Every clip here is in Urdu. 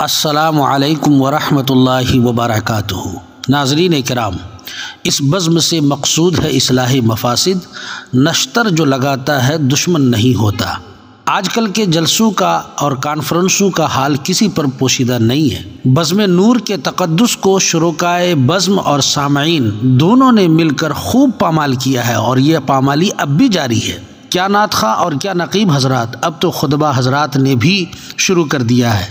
السلام علیکم ورحمۃ اللہ وبرکاتہ۔ ناظرین کرام، اس بزم سے مقصود ہے اصلاح مفاسد، نشتر جو لگاتا ہے دشمن نہیں ہوتا۔ آج کل کے جلسوں کا اور کانفرنسوں کا حال کسی پر پوشیدہ نہیں ہے۔ بزم نور کے تقدس کو شرکائے بزم اور سامعین دونوں نے مل کر خوب پامال کیا ہے، اور یہ پامالی اب بھی جاری ہے۔ کیا نعت خواں اور کیا نقیب حضرات، اب تو خطبہ حضرات نے بھی شروع کر دیا ہے۔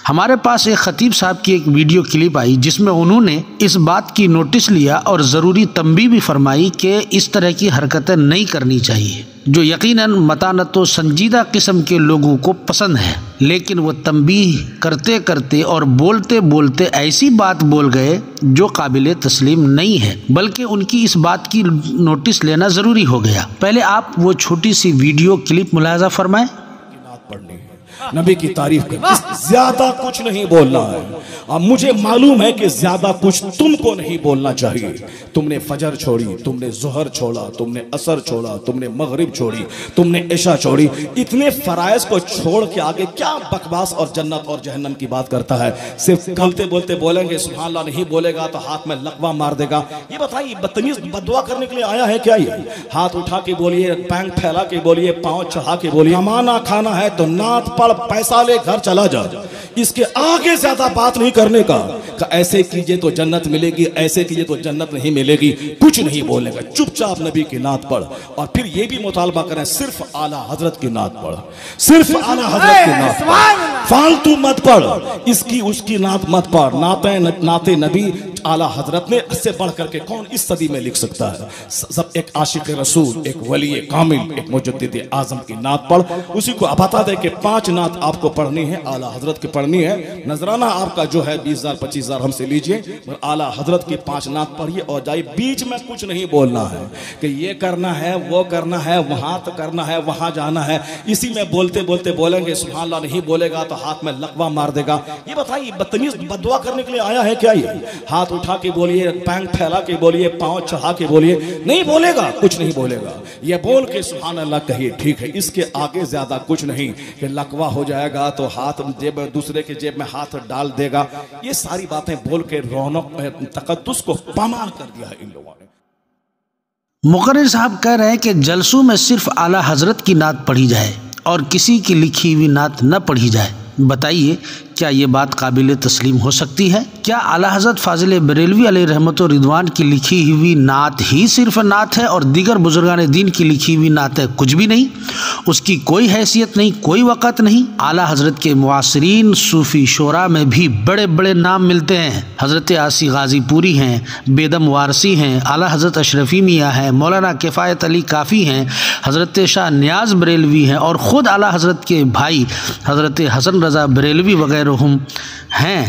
ہمارے پاس ایک خطیب صاحب کی ایک ویڈیو کلپ آئی جس میں انہوں نے اس بات کی نوٹس لیا اور ضروری تنبیہ بھی فرمائی کہ اس طرح کی حرکتیں نہیں کرنی چاہیے، جو یقیناً متانت و سنجیدہ قسم کے لوگوں کو پسند ہے، لیکن وہ تنبیہ کرتے کرتے اور بولتے بولتے ایسی بات بول گئے جو قابل تسلیم نہیں ہے، بلکہ ان کی اس بات کی نوٹس لینا ضروری ہو گیا۔ پہلے آپ وہ چھوٹی سی ویڈیو کلپ ملاحظہ فرمائیں۔ نبی کی تعریف کریں، زیادہ کچھ نہیں بولنا ہے۔ اب مجھے معلوم ہے کہ زیادہ کچھ تم کو نہیں بولنا چاہیے۔ تم نے فجر چھوڑی، تم نے ظہر چھوڑا، تم نے عصر چھوڑا، تم نے مغرب چھوڑی، تم نے عشاء چھوڑی۔ اتنے فرائض کو چھوڑ کے آگے کیا بکواس اور جنت اور جہنم کی بات کرتا ہے؟ صرف کلتے بولتے بولیں گے، سبحان اللہ نہیں بولے گا تو ہاتھ میں لقوہ مار دے گا۔ یہ بتائیے بدتمیز بدعا کرنے کے لیے آیا ہے کیا؟ یہ ہاتھ اٹھا کے بولیے، پینک پھیلا کے بولیے، پاؤں چڑھا کے بولیے، کمانا کھانا ہے تو نعت پڑھ، پیسہ لے گھر چلا جا۔ اس کے آگے زیادہ بات نہیں کرنے کا کہ ایسے کیجئے تو جنت ملے گی، ایسے کیجئے تو جنت نہیں ملے گی، کچھ نہیں بولنے کا۔ چپ چاپ نبی کی نعت پڑھ، اور پھر یہ بھی مطالبہ کریں صرف اعلیٰ حضرت کی نعت پڑھ، صرف اعلیٰ حضرت کی نعت پڑھ، فالتو مت پڑھ، اس کی اس کی نعت مت پڑھ۔ نعت نبی اعلیٰ حضرت نے اس سے بڑھ کر کے کون اس صدی میں لکھ سکتا ہے؟ سب ایک عاشق رسول، ایک ولی کامل، ایک مجدد اعظم کی نعت پڑھ۔ اسی کو بتا دے کہ 5 نعت آپ کو پڑھنی ہے، اعلیٰ حضرت کی پڑھنی ہے۔ نذرانہ آپ کا جو ہے 20,000 25,000 ہم سے لیجئے، مگر اعلیٰ حضرت کی 5 نعت پڑھیے اور جائیے۔ بیچ میں کچھ نہیں بولنا ہے کہ یہ کرنا ہے، وہ کرنا ہے، وہاں تو کرنا ہے، وہاں جانا ہے۔ اسی میں بولتے بولتے بولیں گے، سبحان اللہ نہیں بولے گا تو ہاتھ میں لقوہ مار دے گا۔ یہ بتائیے بدتمیز بدعا کرنے کے لیے آیا ہے کیا؟ یہ ہاتھ اٹھا کے بولیے، پینک پھیلا کے بولیے، پاؤں چڑھا کے بولیے، نہیں بولے گا، کچھ نہیں بولے گا۔ یہ بول کے سبحان اللہ کہیے، ٹھیک ہے۔ اس کے آگے زیادہ کچھ نہیں کہ لقوہ ہو جائے گا تو ہاتھ جیب دوسرے کے جیب میں ہاتھ ڈال دے گا۔ یہ ساری باتیں بول کے رونق تقدس کو پامال کر دیا ہے ان لوگوں نے۔ مقرر صاحب کہہ رہے ہیں کہ جلسوں میں صرف اعلیٰ حضرت کی نعت پڑھی جائے اور کسی کی لکھی ہوئی نعت نہ پڑھی جائے۔ بتائیے کیا یہ بات قابل تسلیم ہو سکتی ہے؟ کیا اعلیٰ حضرت فاضل بریلوی علیہ رحمت و رضوان کی لکھی ہوئی نعت ہی صرف نعت ہے اور دیگر بزرگان دین کی لکھی ہوئی نعتیں کچھ بھی نہیں؟ اس کی کوئی حیثیت نہیں، کوئی وقت نہیں؟ اعلیٰ حضرت کے معاصرین صوفی شعراء میں بھی بڑے بڑے نام ملتے ہیں۔ حضرت عاصی غازی پوری ہیں، بیدم وارسی ہیں، اعلیٰ حضرت اشرفی میاں ہیں، مولانا کفایت علی کافی ہیں، حضرت شاہ نیاز بریلوی ہیں، اور خود اعلیٰ حضرت کے بھائی حضرت حسن رضا بریلوی وغیرہ ہیں۔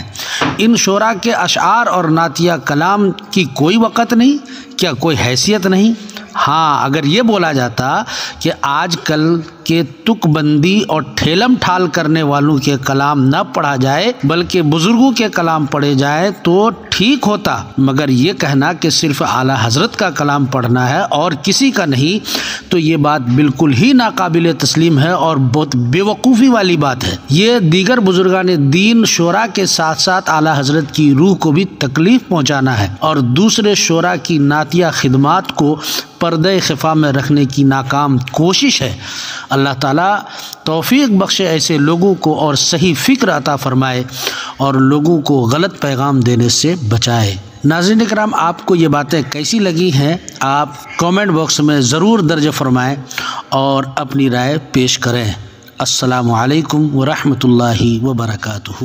ان شعراء کے اشعار اور نعتیہ کلام کی کوئی وقت نہیں، کیا کوئی حیثیت نہیں؟ ہاں، اگر یہ بولا جاتا کہ آج کل کے تک بندی اور ٹھیلم ٹھال کرنے والوں کے کلام نہ پڑھا جائے بلکہ بزرگوں کے کلام پڑھے جائیں تو ٹھیک ہوتا، مگر یہ کہنا کہ صرف اعلیٰ حضرت کا کلام پڑھنا ہے اور کسی کا نہیں، تو یہ بات بالکل ہی ناقابل تسلیم ہے اور بہت بے وقوفی والی بات ہے۔ یہ دیگر بزرگان دین شعراء کے ساتھ ساتھ اعلیٰ حضرت کی روح کو بھی تکلیف پہنچانا ہے اور دوسرے شعراء کی نعتیہ خدمات کو پردہ خفا میں رکھنے کی ناکام کوشش ہے۔ اللہ تعالیٰ توفیق بخشے ایسے لوگوں کو اور صحیح فکر عطا فرمائے اور لوگوں کو غلط پیغام دینے سے بچائے۔ ناظرین کرام، آپ کو یہ باتیں کیسی لگی ہیں؟ آپ کامنٹ باکس میں ضرور درج فرمائیں اور اپنی رائے پیش کریں۔ السلام علیکم ورحمۃ اللہ وبرکاتہ۔